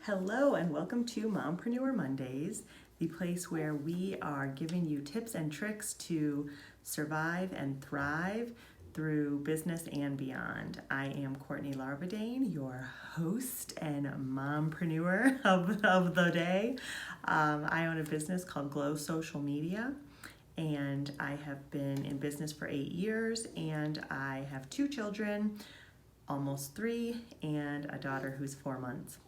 Hello and welcome to Mompreneur Mondays, the place where we are giving you tips and tricks to survive and thrive through business and beyond. I am Courtney, your host and mompreneur of the day. I own a business called Glow Social Media, and I have been in business for 8 years, and I have 2 children, almost 3, and a daughter who's 4 months.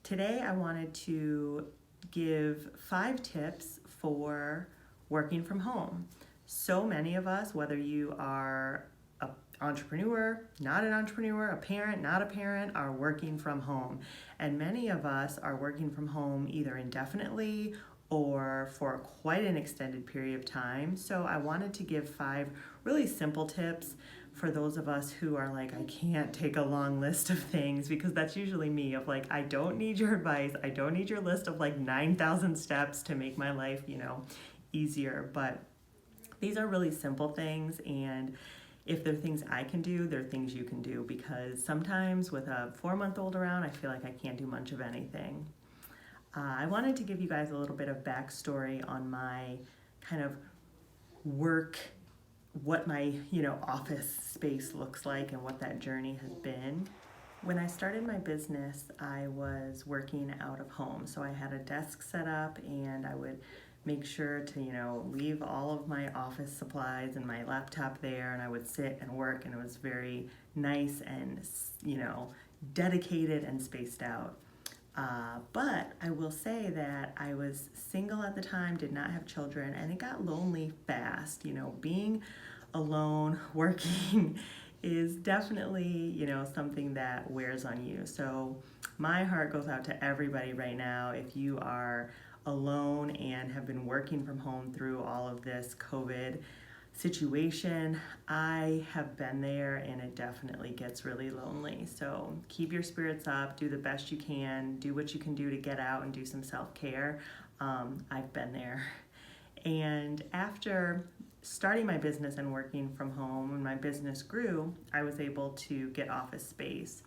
Today I wanted to give 5 tips for working from home. So many of us, whether you are an entrepreneur, not an entrepreneur, a parent, not a parent, are working from home. And many of us are working from home either indefinitely or for quite an extended period of time. So I wanted to give 5 really simple tips for those of us who are like, I can't take a long list of things, because that's usually me of like, I don't need your advice. I don't need your list of like 9,000 steps to make my life, easier. But these are really simple things. And if they're things I can do, they're things you can do, because sometimes with a 4-month-old around, I feel like I can't do much of anything. I wanted to give you guys a little bit of backstory on my kind of work, what my office space looks like and what that journey has been. When I started my business, I was working out of home. So I had a desk set up, and I would make sure to leave all of my office supplies and my laptop there, and I would sit and work, and it was very nice and dedicated and spaced out. But I will say that I was single at the time, did not have children, and it got lonely fast. Being alone, working is definitely, something that wears on you. So my heart goes out to everybody right now. If you are alone and have been working from home through all of this COVID situation, I have been there, and it definitely gets really lonely. So keep your spirits up, do the best you can, do what you can do to get out and do some self-care. I've been there. And after starting my business and working from home, when my business grew, I was able to get office space.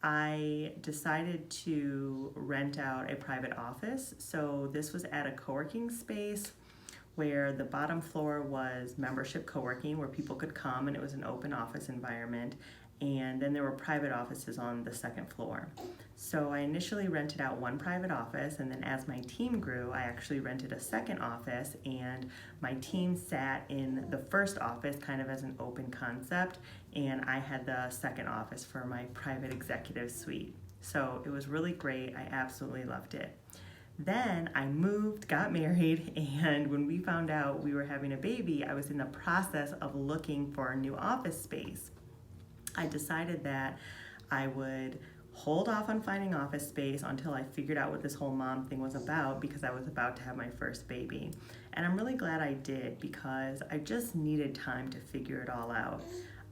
I decided to rent out a private office. So this was at a co-working space where the bottom floor was membership co-working, where people could come, and it was an open office environment. And then there were private offices on the second floor. So I initially rented out one private office, and then as my team grew, I actually rented a second office, and my team sat in the first office kind of as an open concept, and I had the second office for my private executive suite. So it was really great. I absolutely loved it. Then I moved, got married, and when we found out we were having a baby, I was in the process of looking for a new office space. I decided that I would hold off on finding office space until I figured out what this whole mom thing was about, because I was about to have my first baby. And I'm really glad I did, because I just needed time to figure it all out.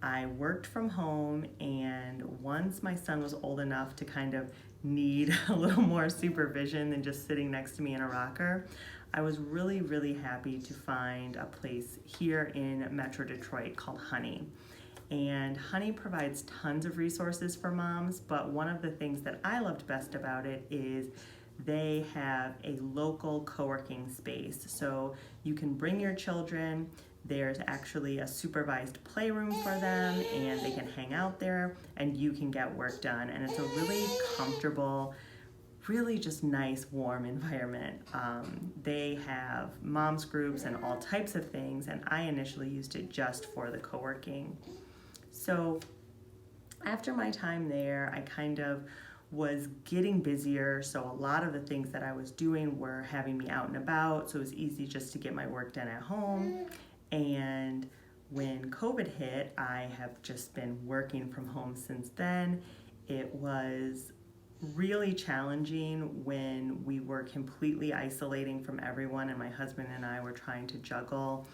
I worked from home, and once my son was old enough to kind of need a little more supervision than just sitting next to me in a rocker, I was really, really happy to find a place here in Metro Detroit called Honey. And Honey provides tons of resources for moms, but one of the things that I loved best about it is they have a local co-working space. So you can bring your children. There's actually a supervised playroom for them, and they can hang out there, and you can get work done. And it's a really comfortable, really just nice, warm environment. They have moms groups and all types of things, and I initially used it just for the co-working. So after my time there, I kind of was getting busier. So a lot of the things that I was doing were having me out and about. So it was easy just to get my work done at home. And when COVID hit, I have just been working from home since then. It was really challenging when we were completely isolating from everyone, and my husband and I were trying to juggle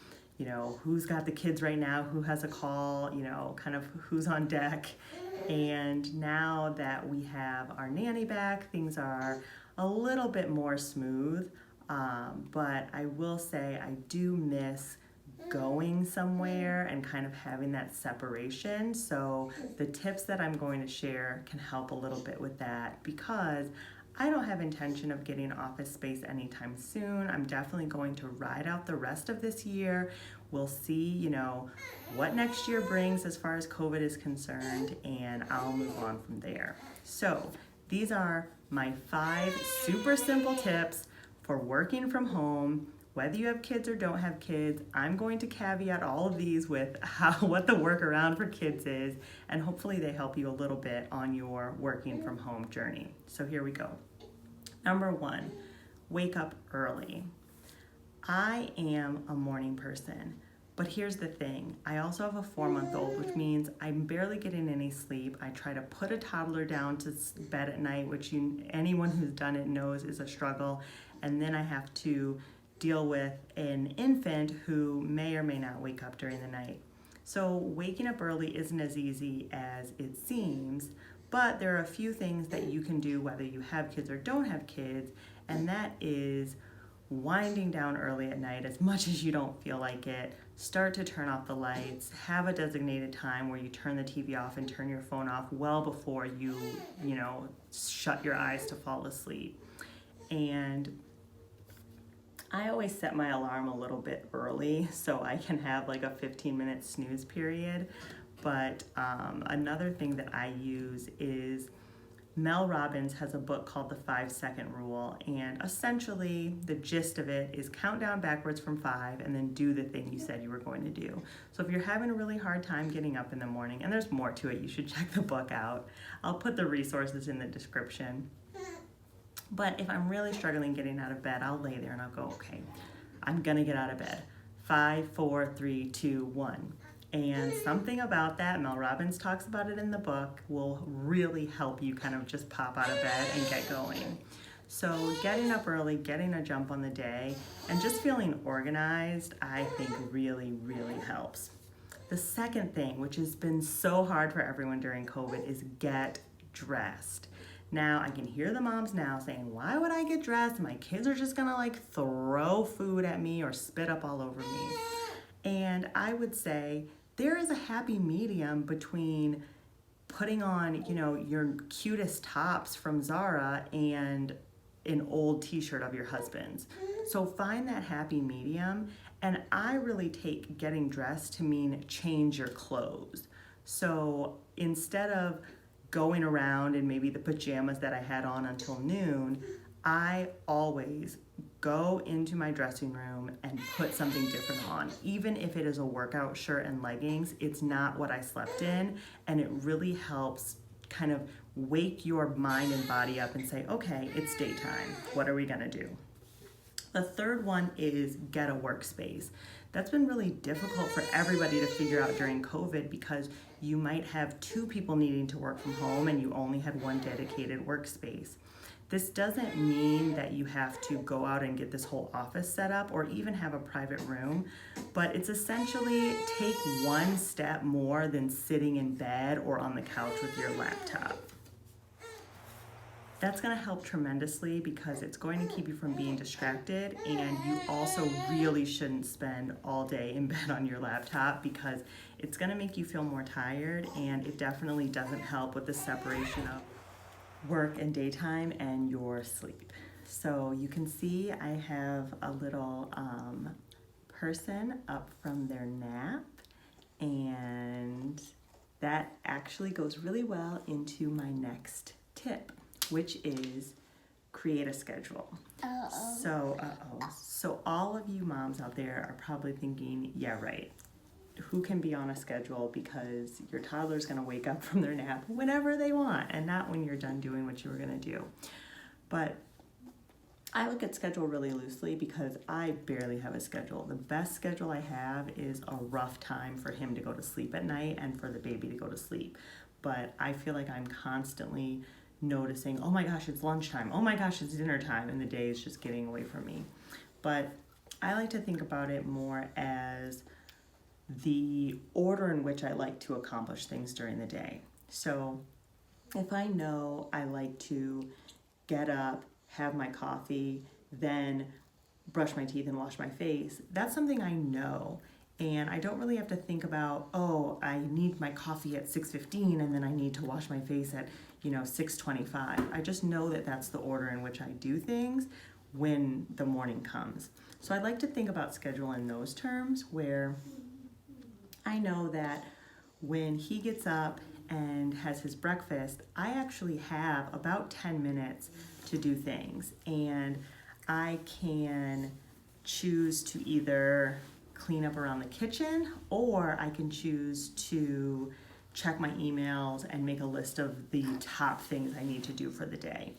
who's got the kids right now, who has a call, kind of who's on deck. And now that we have our nanny back, things are a little bit more smooth. But I will say I do miss going somewhere and kind of having that separation. So the tips that I'm going to share can help a little bit with that, because I don't have intention of getting office space anytime soon. I'm definitely going to ride out the rest of this year. We'll see, what next year brings as far as COVID is concerned, and I'll move on from there. So these are my 5 super simple tips for working from home. Whether you have kids or don't have kids, I'm going to caveat all of these with what the workaround for kids is, and hopefully they help you a little bit on your working from home journey. So here we go. Number 1, wake up early. I am a morning person, but here's the thing. I also have a 4-month-old, which means I'm barely getting any sleep. I try to put a toddler down to bed at night, which anyone who's done it knows is a struggle, and then I have to deal with an infant who may or may not wake up during the night. So waking up early isn't as easy as it seems, but there are a few things that you can do whether you have kids or don't have kids, and that is winding down early at night as much as you don't feel like it. Start to turn off the lights, have a designated time where you turn the TV off and turn your phone off well before you shut your eyes to fall asleep. And I always set my alarm a little bit early so I can have like a 15-minute snooze period. But another thing that I use is Mel Robbins has a book called The 5-Second Rule, and essentially the gist of it is count down backwards from 5 and then do the thing you said you were going to do. So if you're having a really hard time getting up in the morning, and there's more to it, you should check the book out. I'll put the resources in the description. But if I'm really struggling getting out of bed, I'll lay there and I'll go, okay, I'm gonna get out of bed. 5, 4, 3, 2, 1. And something about that, Mel Robbins talks about it in the book, will really help you kind of just pop out of bed and get going. So getting up early, getting a jump on the day, and just feeling organized, I think really, really helps. The second thing, which has been so hard for everyone during COVID, is get dressed. Now, I can hear the moms now saying, why would I get dressed? My kids are just gonna throw food at me or spit up all over me. And I would say there is a happy medium between putting on, your cutest tops from Zara and an old t-shirt of your husband's. So find that happy medium. And I really take getting dressed to mean change your clothes. So instead of going around in maybe the pajamas that I had on until noon, I always go into my dressing room and put something different on. Even if it is a workout shirt and leggings, it's not what I slept in, and it really helps kind of wake your mind and body up and say, okay, it's daytime. What are we gonna do? The third one is get a workspace. That's been really difficult for everybody to figure out during COVID because you might have 2 people needing to work from home and you only had 1 dedicated workspace. This doesn't mean that you have to go out and get this whole office set up or even have a private room, but it's essentially take 1 step more than sitting in bed or on the couch with your laptop. That's going to help tremendously because it's going to keep you from being distracted, and you also really shouldn't spend all day in bed on your laptop because it's going to make you feel more tired, and it definitely doesn't help with the separation of work and daytime and your sleep. So you can see I have a little person up from their nap, and that actually goes really well into my next tip, which is create a schedule. So all of you moms out there are probably thinking, yeah, right. Who can be on a schedule because your toddler's gonna wake up from their nap whenever they want and not when you're done doing what you were gonna do. But I look at schedule really loosely because I barely have a schedule. The best schedule I have is a rough time for him to go to sleep at night and for the baby to go to sleep. But I feel like I'm constantly noticing, oh my gosh, it's lunchtime, oh my gosh, it's dinner time, and the day is just getting away from me. But I like to think about it more as the order in which I like to accomplish things during the day. So if I know I like to get up, have my coffee, then brush my teeth and wash my face, that's something I know. And I don't really have to think about, oh, I need my coffee at 6:15 and then I need to wash my face at 6:25. I just know that that's the order in which I do things when the morning comes. So I like to think about schedule in those terms, where I know that when he gets up and has his breakfast, I actually have about 10 minutes to do things. And I can choose to either clean up around the kitchen, or I can choose to check my emails and make a list of the top things I need to do for the day.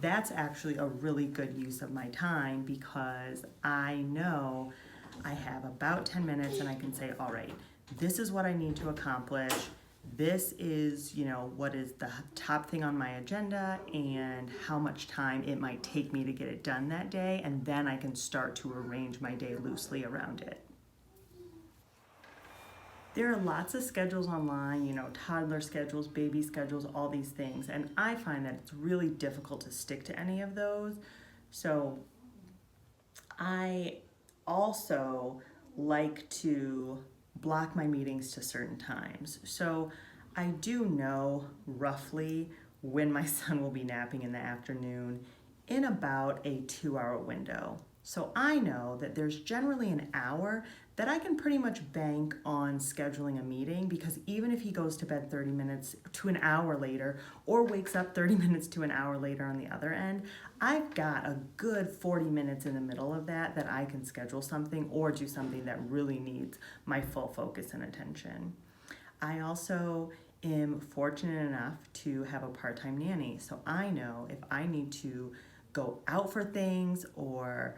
That's actually a really good use of my time, because I know I have about 10 minutes and I can say, all right, this is what I need to accomplish. This is, what is the top thing on my agenda and how much time it might take me to get it done that day. And then I can start to arrange my day loosely around it. There are lots of schedules online, toddler schedules, baby schedules, all these things. And I find that it's really difficult to stick to any of those. So I also like to block my meetings to certain times. So I do know roughly when my son will be napping in the afternoon in about a 2-hour window. So I know that there's generally an hour that I can pretty much bank on scheduling a meeting, because even if he goes to bed 30 minutes to an hour later, or wakes up 30 minutes to an hour later on the other end, I've got a good 40 minutes in the middle of that I can schedule something or do something that really needs my full focus and attention. I also am fortunate enough to have a part-time nanny, so I know if I need to go out for things or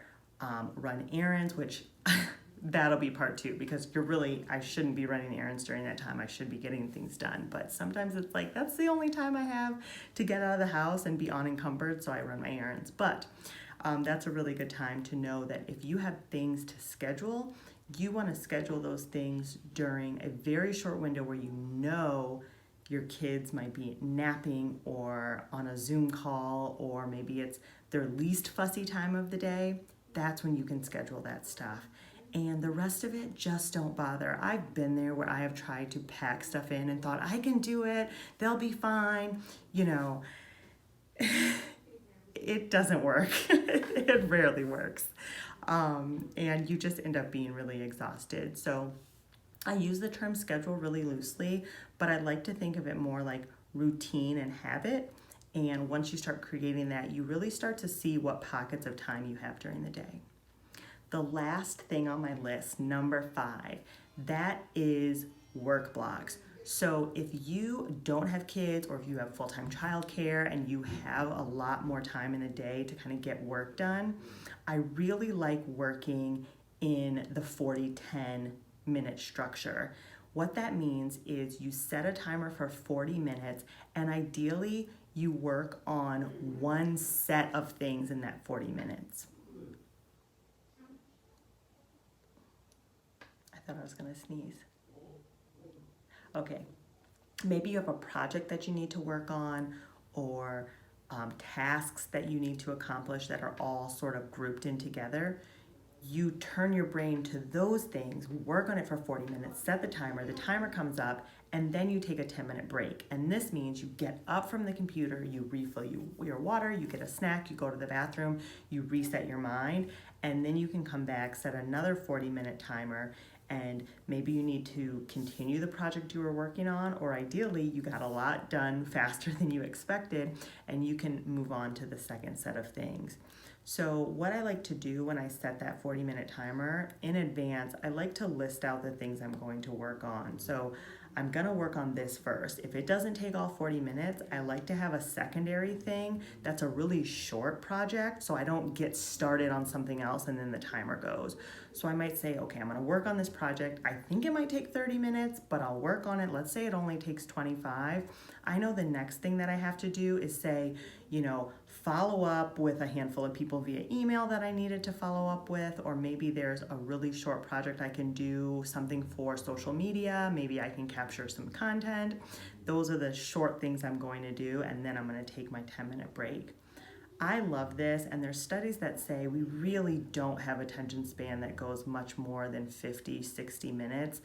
run errands, which that'll be part 2, because I shouldn't be running errands during that time. I should be getting things done. But sometimes it's like, that's the only time I have to get out of the house and be unencumbered, so I run my errands. But that's a really good time to know that if you have things to schedule, you want to schedule those things during a very short window where your kids might be napping or on a Zoom call, or maybe it's their least fussy time of the day. That's when you can schedule that stuff. And the rest of it, just don't bother. I've been there where I have tried to pack stuff in and thought, I can do it, they'll be fine. It doesn't work. It rarely works. And you just end up being really exhausted. So I use the term schedule really loosely, but I like to think of it more like routine and habit. And once you start creating that, you really start to see what pockets of time you have during the day. The last thing on my list, number 5, that is work blocks. So if you don't have kids, or if you have full-time childcare and you have a lot more time in the day to kind of get work done, I really like working in the 40-10 minute structure. What that means is you set a timer for 40 minutes, and ideally you work on one set of things in that 40 minutes. I thought I was gonna sneeze. Okay, maybe you have a project that you need to work on, or tasks that you need to accomplish that are all sort of grouped in together. You turn your brain to those things, work on it for 40 minutes, set the timer comes up, and then you take a 10-minute break. And this means you get up from the computer, you refill your water, you get a snack, you go to the bathroom, you reset your mind, and then you can come back, set another 40-minute timer, and maybe you need to continue the project you were working on, or ideally you got a lot done faster than you expected, and you can move on to the second set of things. So what I like to do when I set that 40-minute timer in advance, I like to list out the things I'm going to work on. So I'm gonna work on this first. If it doesn't take all 40 minutes, I like to have a secondary thing that's a really short project, so I don't get started on something else and then the timer goes. So I might say, okay, I'm gonna work on this project. I think it might take 30 minutes, but I'll work on it. Let's say it only takes 25. I know the next thing that I have to do is say, follow up with a handful of people via email that I needed to follow up with, or maybe there's a really short project I can do, something for social media, maybe I can capture some content. Those are the short things I'm going to do, and then I'm going to take my 10-minute break. I love this, and there's studies that say we really don't have attention span that goes much more than 50, 60 minutes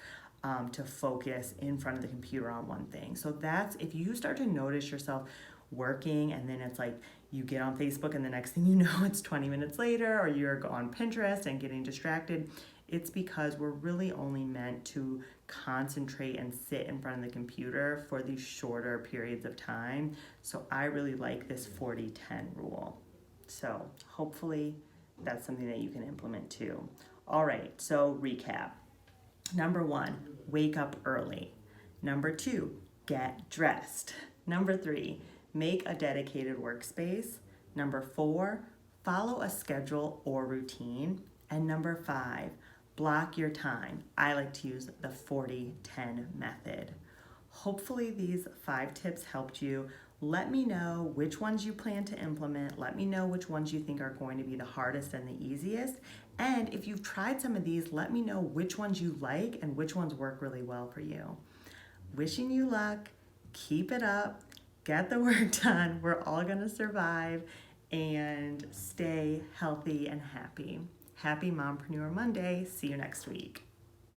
to focus in front of the computer on one thing. So that's, if you start to notice yourself working, and then it's like you get on Facebook and the next thing you know it's 20 minutes later, or you're on Pinterest and getting distracted. It's because we're really only meant to concentrate and sit in front of the computer for these shorter periods of time. So I really like this 40-10 rule. So hopefully that's something that you can implement too. All right, so recap. Number 1, wake up early. Number 2, get dressed. Number 3, make a dedicated workspace. Number 4, follow a schedule or routine. And number 5, block your time. I like to use the 40-10 method. Hopefully these 5 tips helped you. Let me know which ones you plan to implement. Let me know which ones you think are going to be the hardest and the easiest. And if you've tried some of these, let me know which ones you like and which ones work really well for you. Wishing you luck. Keep it up. Get the work done. We're all going to survive, and stay healthy and happy. Happy Mompreneur Monday. See you next week.